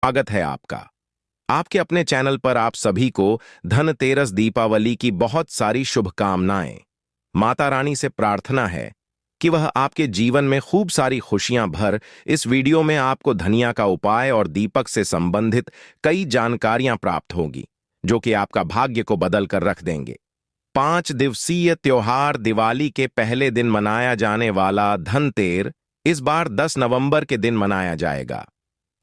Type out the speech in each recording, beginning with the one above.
स्वागत है आपका आपके अपने चैनल पर। आप सभी को धनतेरस दीपावली की बहुत सारी शुभकामनाएं। माता रानी से प्रार्थना है कि वह आपके जीवन में खूब सारी खुशियां भर। इस वीडियो में आपको धनिया का उपाय और दीपक से संबंधित कई जानकारियां प्राप्त होगी जो कि आपका भाग्य को बदल कर रख देंगे। 5 दिवसीय त्योहार दिवाली के पहले दिन मनाया जाने वाला धनतेर इस बार 10 नवंबर के दिन मनाया जाएगा।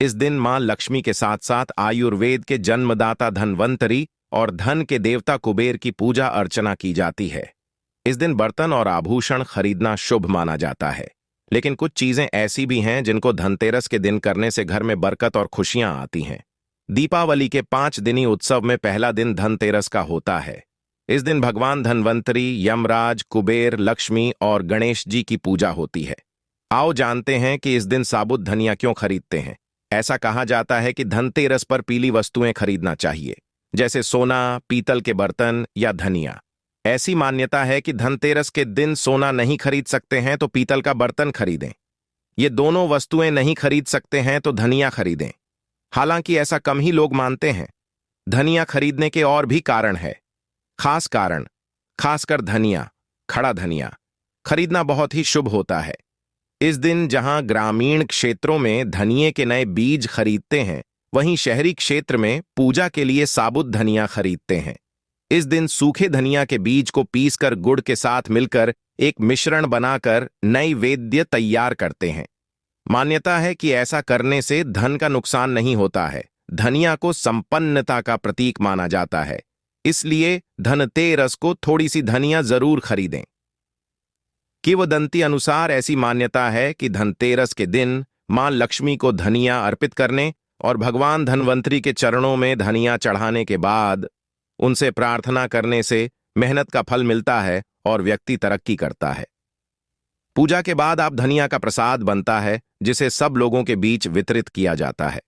इस दिन मां लक्ष्मी के साथ साथ आयुर्वेद के जन्मदाता धनवंतरी और धन के देवता कुबेर की पूजा अर्चना की जाती है। इस दिन बर्तन और आभूषण खरीदना शुभ माना जाता है, लेकिन कुछ चीजें ऐसी भी हैं जिनको धनतेरस के दिन करने से घर में बरकत और खुशियां आती हैं। दीपावली के 5 दिनी उत्सव में पहला दिन धनतेरस का होता है। इस दिन भगवान धनवंतरी, यमराज, कुबेर, लक्ष्मी और गणेश जी की पूजा होती है। आओ जानते हैं कि इस दिन साबुत धनिया क्यों खरीदते हैं। ऐसा कहा जाता है कि धनतेरस पर पीली वस्तुएं खरीदना चाहिए, जैसे सोना, पीतल के बर्तन या धनिया। ऐसी मान्यता है कि धनतेरस के दिन सोना नहीं खरीद सकते हैं तो पीतल का बर्तन खरीदें। ये दोनों वस्तुएं नहीं खरीद सकते हैं तो धनिया खरीदें। हालांकि ऐसा कम ही लोग मानते हैं। धनिया खरीदने के और भी कारण है। खास कारण, खासकर धनिया, खड़ा धनिया खरीदना बहुत ही शुभ होता है। इस दिन जहां ग्रामीण क्षेत्रों में धनिये के नए बीज खरीदते हैं, वहीं शहरी क्षेत्र में पूजा के लिए साबुत धनिया खरीदते हैं। इस दिन सूखे धनिया के बीज को पीसकर गुड़ के साथ मिलकर एक मिश्रण बनाकर नैवेद्य तैयार करते हैं। मान्यता है कि ऐसा करने से धन का नुकसान नहीं होता है। धनिया को संपन्नता का प्रतीक माना जाता है, इसलिए धनतेरस को थोड़ी सी धनिया जरूर खरीदें। किंवदंती अनुसार ऐसी मान्यता है कि धनतेरस के दिन मां लक्ष्मी को धनिया अर्पित करने और भगवान धनवंतरी के चरणों में धनिया चढ़ाने के बाद उनसे प्रार्थना करने से मेहनत का फल मिलता है और व्यक्ति तरक्की करता है। पूजा के बाद आप धनिया का प्रसाद बनता है जिसे सब लोगों के बीच वितरित किया जाता है।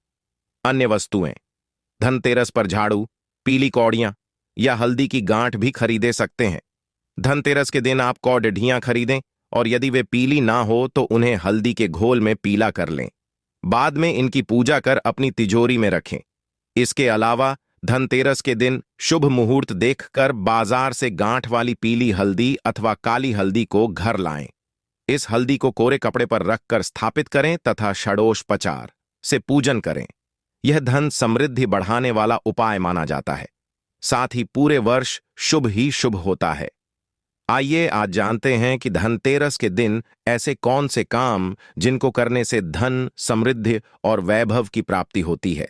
अन्य वस्तुएं, धनतेरस पर झाड़ू, पीली कौड़ियां या हल्दी की गांठ भी खरीदे सकते हैं। धनतेरस के दिन आप कौडियां खरीदें और यदि वे पीली ना हो तो उन्हें हल्दी के घोल में पीला कर लें। बाद में इनकी पूजा कर अपनी तिजोरी में रखें। इसके अलावा धनतेरस के दिन शुभ मुहूर्त देखकर बाजार से गांठ वाली पीली हल्दी अथवा काली हल्दी को घर लाएं। इस हल्दी को कोरे कपड़े पर रखकर स्थापित करें तथा षडोषोपचार से पूजन करें। यह धन समृद्धि बढ़ाने वाला उपाय माना जाता है, साथ ही पूरे वर्ष शुभ ही शुभ होता है। आइए आज जानते हैं कि धनतेरस के दिन ऐसे कौन से काम जिनको करने से धन, समृद्धि और वैभव की प्राप्ति होती है।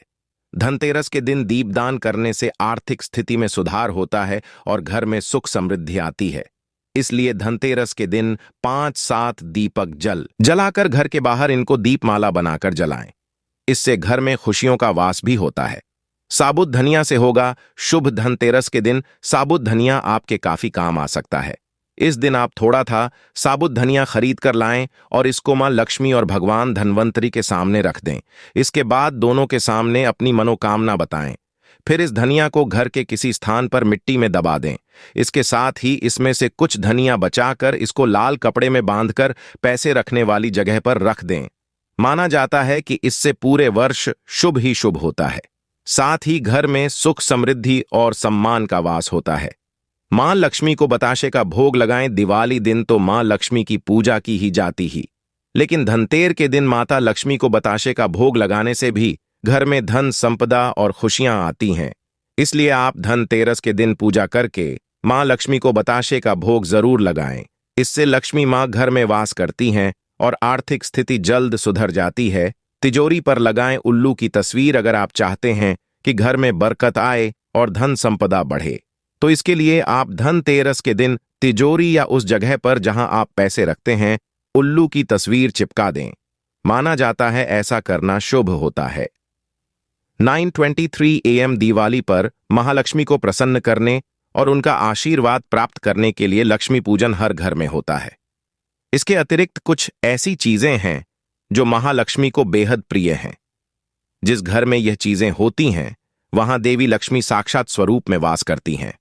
धनतेरस के दिन दीपदान करने से आर्थिक स्थिति में सुधार होता है और घर में सुख समृद्धि आती है। इसलिए धनतेरस के दिन 5-7 दीपक जलाकर घर के बाहर इनको दीपमाला बनाकर जलाएं। इससे घर में खुशियों का वास भी होता है। साबुत धनिया से होगा शुभ। धनतेरस के दिन साबुत धनिया आपके काफी काम आ सकता है। इस दिन आप थोड़ा था साबुत धनिया खरीद कर लाएं और इसको मां लक्ष्मी और भगवान धनवंतरी के सामने रख दें। इसके बाद दोनों के सामने अपनी मनोकामना बताएं। फिर इस धनिया को घर के किसी स्थान पर मिट्टी में दबा दें। इसके साथ ही इसमें से कुछ धनिया बचाकर इसको लाल कपड़े में बांधकर पैसे रखने वाली जगह पर रख दें। माना जाता है कि इससे पूरे वर्ष शुभ ही शुभ होता है। साथ ही घर में सुख, समृद्धि और सम्मान का वास होता है। मां लक्ष्मी को बताशे का भोग लगाएं। दिवाली दिन तो मां लक्ष्मी की पूजा की ही जाती ही, लेकिन धनतेर के दिन माता लक्ष्मी को बताशे का भोग लगाने से भी घर में धन, संपदा और खुशियां आती हैं। इसलिए आप धनतेरस के दिन पूजा करके मां लक्ष्मी को बताशे का भोग जरूर लगाएं। इससे लक्ष्मी मां घर में वास करती हैं और आर्थिक स्थिति जल्द सुधर जाती है। तिजोरी पर लगाएं उल्लू की तस्वीर अगर आप चाहते हैं कि घर में बरकत आए और धन संपदा बढ़े। तो इसके लिए आप धनतेरस के दिन तिजोरी या उस जगह पर जहां आप पैसे रखते हैं उल्लू की तस्वीर चिपका दें। माना जाता है ऐसा करना शुभ होता है। 9:23 AM दिवाली पर महालक्ष्मी को प्रसन्न करने और उनका आशीर्वाद प्राप्त करने के लिए लक्ष्मी पूजन हर घर में होता है। इसके अतिरिक्त कुछ ऐसी चीजें हैं जो महालक्ष्मी को बेहद प्रिय हैं। जिस घर में यह चीजें होती हैं वहां देवी लक्ष्मी साक्षात स्वरूप में वास करती हैं।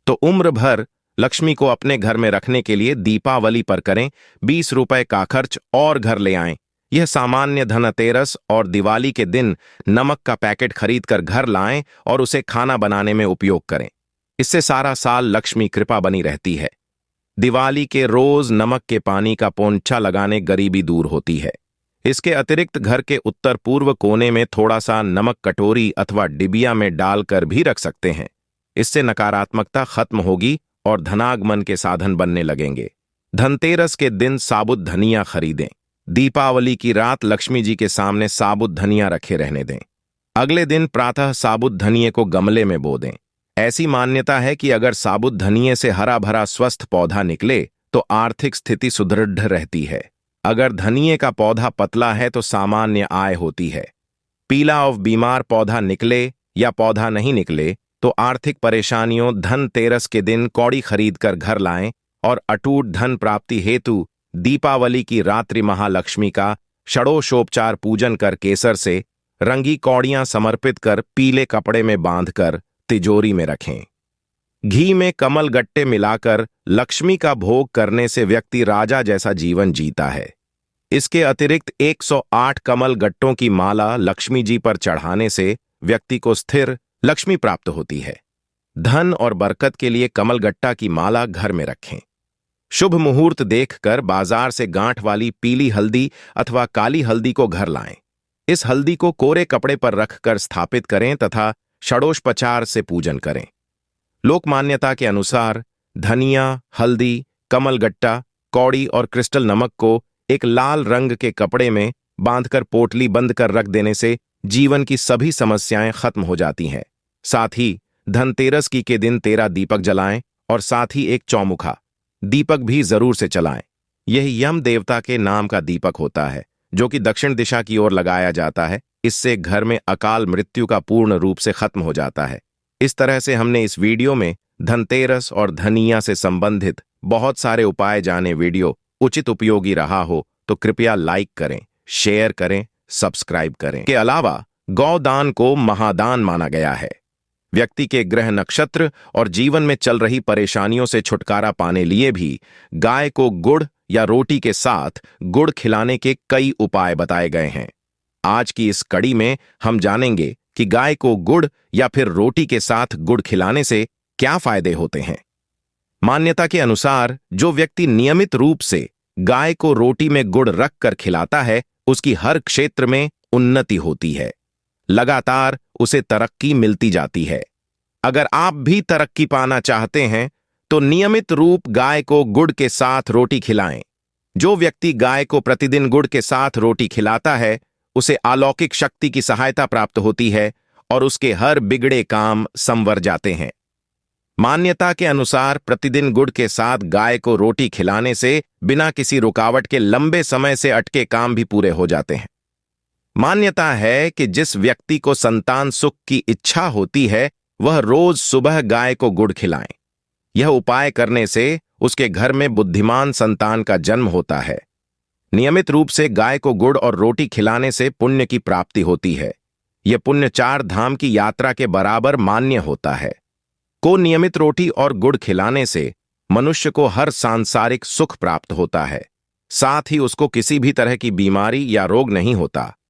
तो उम्र भर लक्ष्मी को अपने घर में रखने के लिए दीपावली पर करें 20 रुपए का खर्च और घर ले आएं। यह सामान्य धनतेरस और दिवाली के दिन नमक का पैकेट खरीदकर घर लाएं और उसे खाना बनाने में उपयोग करें। इससे सारा साल लक्ष्मी कृपा बनी रहती है। दिवाली के रोज नमक के पानी का पोंछा लगाने गरीबी दूर होती है। इसके अतिरिक्त घर के उत्तर पूर्व कोने में थोड़ा सा नमक कटोरी अथवा डिबिया में डालकर भी रख सकते हैं। इससे नकारात्मकता खत्म होगी और धनागमन के साधन बनने लगेंगे। धनतेरस के दिन साबुत धनिया खरीदें। दीपावली की रात लक्ष्मी जी के सामने साबुत धनिया रखे रहने दें। अगले दिन प्रातः साबुत धनिये को गमले में बो दें। ऐसी मान्यता है कि अगर साबुत धनिये से हरा भरा स्वस्थ पौधा निकले तो आर्थिक स्थिति सुदृढ़ रहती है। अगर धनिये का पौधा पतला है तो सामान्य आय होती है। पीला और बीमार पौधा निकले या पौधा नहीं निकले तो आर्थिक परेशानियों। धनतेरस के दिन कौड़ी खरीदकर घर लाएं और अटूट धन प्राप्ति हेतु दीपावली की रात्रि महालक्ष्मी का षोडशोपचार पूजन कर केसर से रंगी कौड़ियां समर्पित कर पीले कपड़े में बांधकर तिजोरी में रखें। घी में कमल गट्टे मिलाकर लक्ष्मी का भोग करने से व्यक्ति राजा जैसा जीवन जीता है। इसके अतिरिक्त 108 कमल गट्टों की माला लक्ष्मी जी पर चढ़ाने से व्यक्ति को स्थिर लक्ष्मी प्राप्त होती है। धन और बरकत के लिए कमल गट्टा की माला घर में रखें। शुभ मुहूर्त देखकर बाजार से गांठ वाली पीली हल्दी अथवा काली हल्दी को घर लाएं। इस हल्दी को कोरे कपड़े पर रखकर स्थापित करें तथा षोडशोपचार से पूजन करें। लोक मान्यता के अनुसार धनिया, हल्दी, कमलगट्टा, कौड़ी और क्रिस्टल नमक को एक लाल रंग के कपड़े में बांधकर पोटली बंद कर रख देने से जीवन की सभी समस्याएं खत्म हो जाती हैं। साथ ही धनतेरस की के दिन 13 दीपक जलाएं और साथ ही एक चौमुखा दीपक भी जरूर से चलाएं। यह यम देवता के नाम का दीपक होता है जो कि दक्षिण दिशा की ओर लगाया जाता है। इससे घर में अकाल मृत्यु का पूर्ण रूप से खत्म हो जाता है। इस तरह से हमने इस वीडियो में धनतेरस और धनिया से संबंधित बहुत सारे उपाय जाने। वीडियो उचित उपयोगी रहा हो तो कृपया लाइक करें, शेयर करें, सब्सक्राइब करें। के अलावा गौदान को महादान माना गया है। व्यक्ति के ग्रह नक्षत्र और जीवन में चल रही परेशानियों से छुटकारा पाने लिए भी गाय को गुड़ या रोटी के साथ गुड़ खिलाने के कई उपाय बताए गए हैं। आज की इस कड़ी में हम जानेंगे कि गाय को गुड़ या फिर रोटी के साथ गुड़ खिलाने से क्या फायदे होते हैं। मान्यता के अनुसार जो व्यक्ति नियमित रूप से गाय को रोटी में गुड़ रखकर खिलाता है उसकी हर क्षेत्र में उन्नति होती है। लगातार उसे तरक्की मिलती जाती है। अगर आप भी तरक्की पाना चाहते हैं तो नियमित रूप गाय को गुड़ के साथ रोटी खिलाएं। जो व्यक्ति गाय को प्रतिदिन गुड़ के साथ रोटी खिलाता है उसे अलौकिक शक्ति की सहायता प्राप्त होती है और उसके हर बिगड़े काम संवर जाते हैं। मान्यता के अनुसार प्रतिदिन गुड़ के साथ गाय को रोटी खिलाने से बिना किसी रुकावट के लंबे समय से अटके काम भी पूरे हो जाते हैं। मान्यता है कि जिस व्यक्ति को संतान सुख की इच्छा होती है वह रोज सुबह गाय को गुड़ खिलाएं। यह उपाय करने से उसके घर में बुद्धिमान संतान का जन्म होता है। नियमित रूप से गाय को गुड़ और रोटी खिलाने से पुण्य की प्राप्ति होती है। यह पुण्य 4 धाम की यात्रा के बराबर मान्य होता है। को नियमित रोटी और गुड़ खिलाने से मनुष्य को हर सांसारिक सुख प्राप्त होता है। साथ ही उसको किसी भी तरह की बीमारी या रोग नहीं होता।